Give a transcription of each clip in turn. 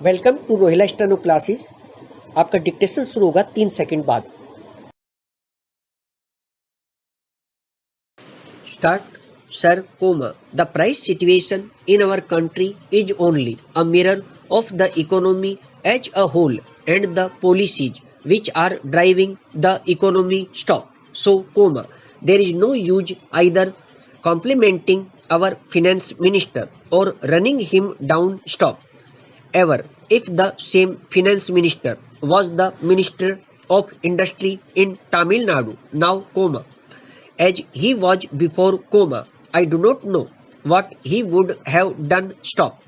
Welcome to Rohila steno classes. आपका dictation शुरू होगा 3 सेकंड बाद। Start. Sir comma the price situation in our country is only a mirror of the economy as a whole and the policies which are driving the economy stop. So, comma, there is no use either complimenting our finance minister or running him down stop. Ever if the same finance minister was the minister of industry in Tamil Nadu, now comma, as he was before comma, I do not know what he would have done stop.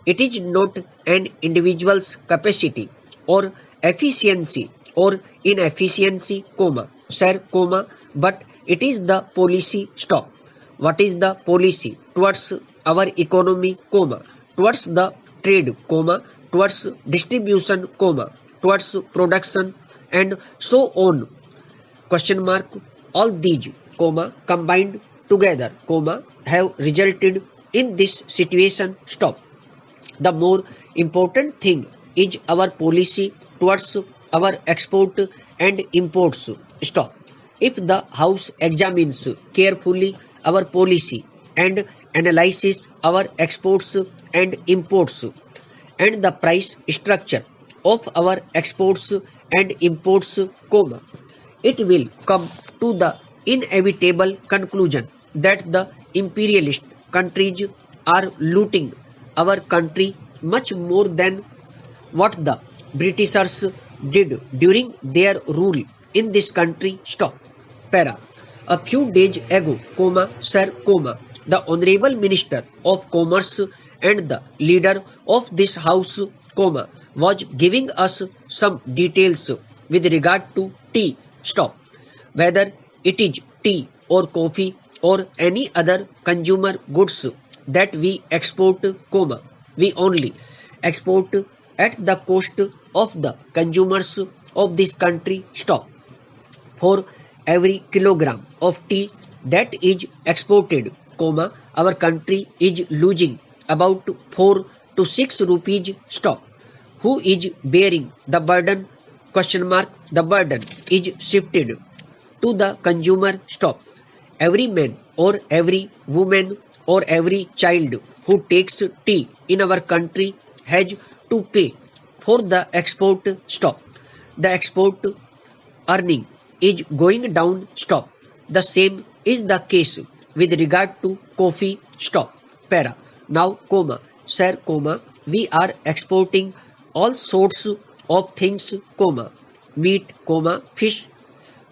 It is not an individual's capacity or efficiency or inefficiency comma, sir comma, but it is the policy stop. What is the policy towards our economy comma, towards the trade comma, towards distribution comma, towards production and so on question mark. All these comma combined together comma have resulted in this situation stop. The more important thing is our policy towards our export and imports stop. If the house examines carefully our policy and analyzes our exports and imports and the price structure of our exports and imports comma, it will come to the inevitable conclusion that the imperialist countries are looting our country much more than what the Britishers did during their rule in this country. Stop. Para. A few days ago, comma, sir, comma, the Honorable Minister of Commerce and the leader of this house, comma, was giving us some details with regard to tea. Stop. Whether it is tea or coffee or any other consumer goods that we export, comma, we only export at the cost of the consumers of this country. Stop. For every kilogram of tea that is exported, comma, our country is losing about 4 to 6 rupees. Stop. Who is bearing the burden? Question mark. The burden is shifted to the consumer. Stop. Every man or every woman or every child who takes tea in our country has to pay for the export. Stop. The export earning is going down. Stop. The same is the case with regard to coffee. Stop. Para. Now comma, sir comma, we are exporting all sorts of things comma, meat comma, fish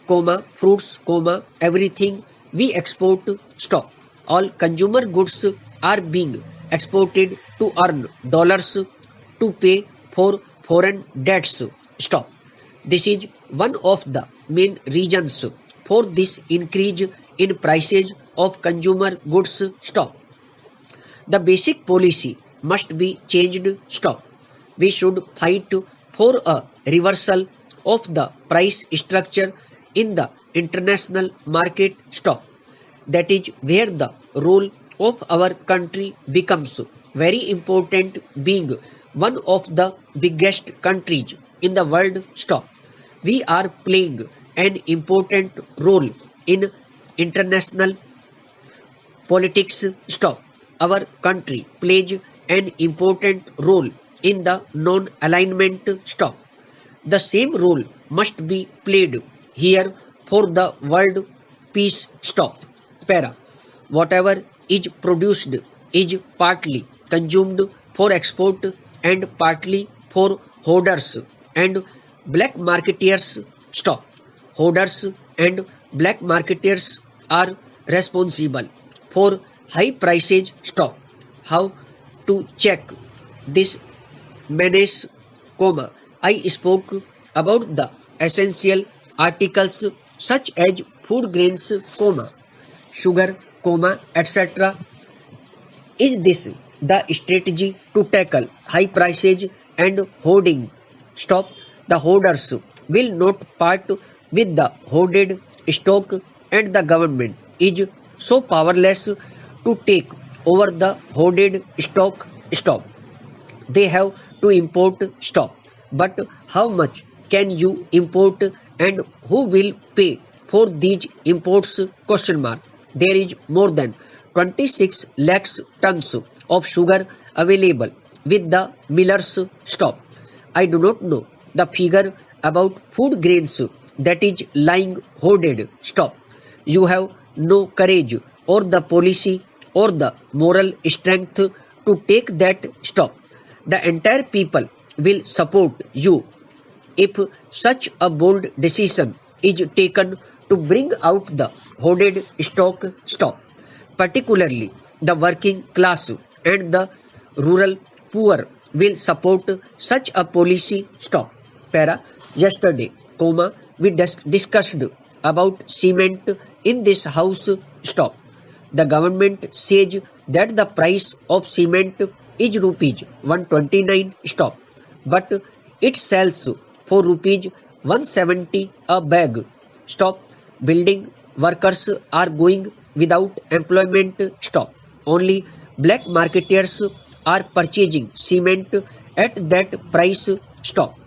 comma, fruits comma, everything we export. Stop. All consumer goods are being exported to earn dollars to pay for foreign debts. Stop. This is one of the main reasons for this increase in prices of consumer goods. Stop. The basic policy must be changed. Stop. We should fight for a reversal of the price structure in the international market. Stop. That is where the role of our country becomes very important, being one of the biggest countries in the world. Stop. We are playing an important role in international politics. Stop. Our country plays an important role in the non-alignment. Stop. The same role must be played here for the world peace. Stop. Para. Whatever is produced is partly consumed for export and partly for hoarders and black marketeers. Stop. Hoarders and black marketeers are responsible for high prices. Stop. How to check this menace comma, I spoke about the essential articles such as food grains comma, sugar comma, etc. Is this the strategy to tackle high prices and hoarding? Stop. The hoarders will not part with the hoarded stock and the government is so powerless to take over the hoarded stock. Stop. They have to import stop. But how much can you import and who will pay for these imports? Question mark. There is more than 26 lakhs tons of sugar available with the millers stop. I do not know the figure about food grains that is lying hoarded. Stop. You have no courage or the policy or the moral strength to take that stop. The entire people will support you if such a bold decision is taken to bring out the hoarded stock. Stop. Particularly the working class and the rural poor will support such a policy. Stop. Para. Yesterday, we discussed about cement in this house. Stop. The government says that the price of cement is rupees 129. Stop. But it sells for rupees 170 a bag. Stop. Building workers are going without employment. Stop. Only black marketers are purchasing cement at that price. Stop.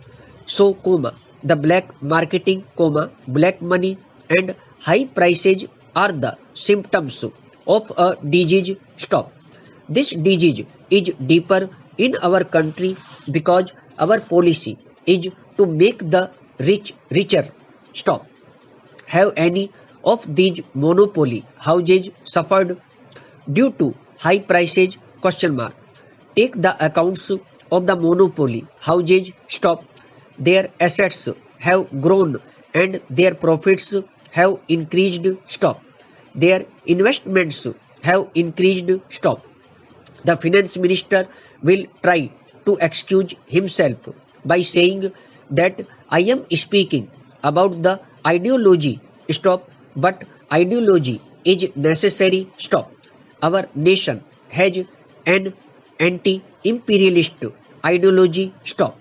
So, the black marketing, black money and high prices are the symptoms of a disease. Stop. This disease is deeper in our country because our policy is to make the rich richer. Stop. Have any of these monopoly houses suffered due to high prices? Question mark. Take the accounts of the monopoly houses. Stop. Their assets have grown and their profits have increased. Stop. Their investments have increased. Stop. The finance minister will try to excuse himself by saying that I am speaking about the ideology. Stop. But ideology is necessary. Stop. Our nation has an anti-imperialist ideology. Stop.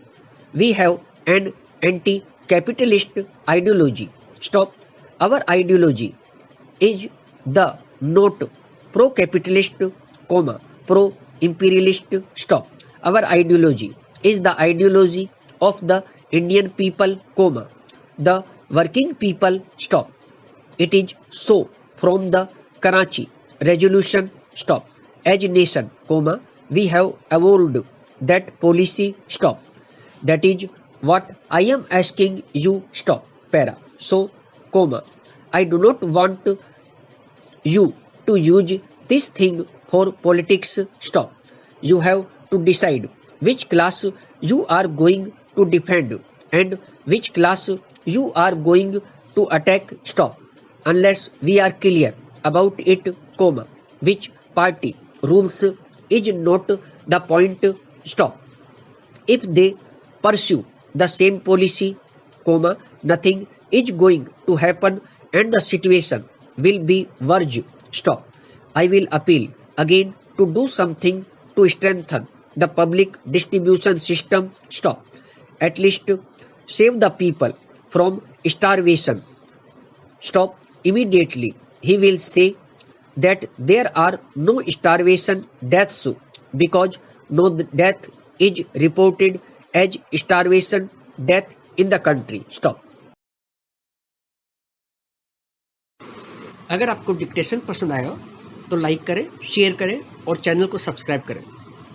We have an anti-capitalist ideology. Stop. Our ideology is the not pro-capitalist, pro-imperialist. Stop. Our ideology is the ideology of the Indian people, the working people. Stop. It is so from the Karachi resolution. Stop. As a nation, we have evolved that policy. Stop. That is what I am asking you. Stop. Para. So, I do not want you to use this thing for politics. Stop. You have to decide which class you are going to defend and which class you are going to attack. Stop. Unless we are clear about it, which party rules is not the point. Stop. If they pursue the same policy, nothing is going to happen and the situation will be worse. Stop. I will appeal again to do something to strengthen the public distribution system. Stop. At least save the people from starvation. Stop. Immediately he will say that there are no starvation deaths because no death is reported as starvation death in the country. Stop. अगर आपको dictation पसंद आया हो तो like करें, share करें और channel को सब्सक्राइब करें।